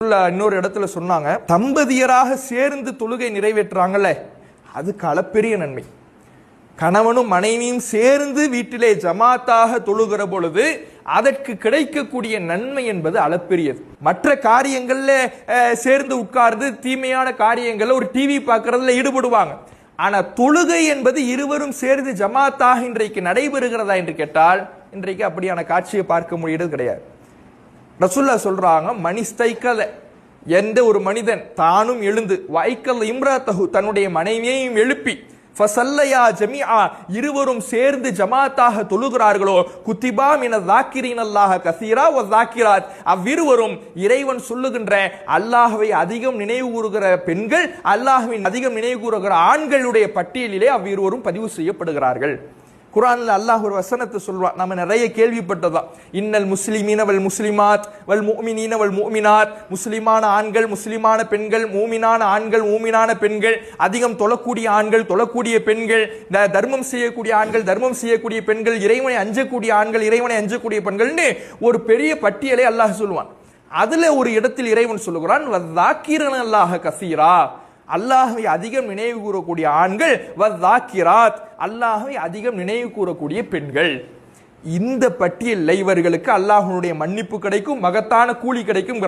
இன்னொரு இடத்துல சொன்னாங்க, தம்பதியராக சேர்ந்து தொழுகை நிறைவேற்றுறாங்கல்ல, அதுக்கு அளப்பெரிய நன்மை. கணவனும் மனைவியும் சேர்ந்து வீட்டிலே ஜமாத்தாக தொழுகிற பொழுது அதற்கு கிடைக்கக்கூடிய நன்மை என்பது அளப்பெரியது. மற்ற காரியங்கள்ல சேர்ந்து உட்கார்ந்து தீமையான காரியங்கள்ல ஒரு டிவி பார்க்கறதுல ஈடுபடுவாங்க. ஆனா தொழுகை என்பது இருவரும் சேர்ந்து ஜமாத்தாக இன்றைக்கு நடைபெறுகிறதா என்று கேட்டால் இன்றைக்கு அப்படியான காட்சியை பார்க்க முடியறது கிடையாது. ரசூல்லா சொல்றாங்க, மனிஸ்தைக்கல, எந்த ஒரு மனிதன் தானும் எழுந்து வைக்கல் இம்ராத்தஹு, தன்னுடைய மனைவியையும் எழுப்பி ஃபஸல்லயா ஜமீஆ, இருவரும் சேர்ந்து ஜமாத்தாக தொழுகிறார்களோ, குத்திபா மின ஸாக்கிரீன அல்லாஹ கஸீரா வ ஸாக்கிராத், அவ்விருவரும் இறைவன் சொல்லுகின்ற அல்லாஹ்வை அதிகம் நினைவு கூறுகிற பெண்கள், அல்லாஹ்வின் அதிகம் நினைவு கூறுகிற ஆண்களுடைய பட்டியலிலே அவ்விருவரும் பதிவு செய்யப்படுகிறார்கள். குர்ஆன்ல அல்லாஹ் ஒரு வசனத்தை சொல்வான், நம்ம நிறைய கேள்விப்பட்டதான். இன்னல் முஸ்லிமீன வல் முஸ்லிமாத் வல் முஃமினீன வல் முஃமினாத், முஸ்லிமான ஆண்கள் முஸ்லிமான பெண்கள், மூமினான ஆண்கள் மூமினான பெண்கள், அதிகம் தொழக்கூடிய ஆண்கள் தொழக்கூடிய பெண்கள், தர்மம் செய்யக்கூடிய ஆண்கள் தர்மம் செய்யக்கூடிய பெண்கள், இறைவனை அஞ்சக்கூடிய ஆண்கள் இறைவனை அஞ்சக்கூடிய பெண்கள்னு ஒரு பெரிய பட்டியலை அல்லாஹ் சொல்லுவான். அதுல ஒரு இடத்தில் இறைவன் சொல்லுகிறான், வஸாக்கிரன அல்லாஹ கஸீரா, அல்லாஹ்வை அதிகம் நினைவு கூறக்கூடிய ஆண்கள், வஸாக்கிராத், அல்லாஹ்வை அதிகம் நினைவு கூறக்கூடிய பெண்கள். இந்த பட்டியலில் இவர்களுக்கு அல்லாஹ்வுடைய மன்னிப்பு கிடைக்கும், மகத்தான கூலி கிடைக்கும்.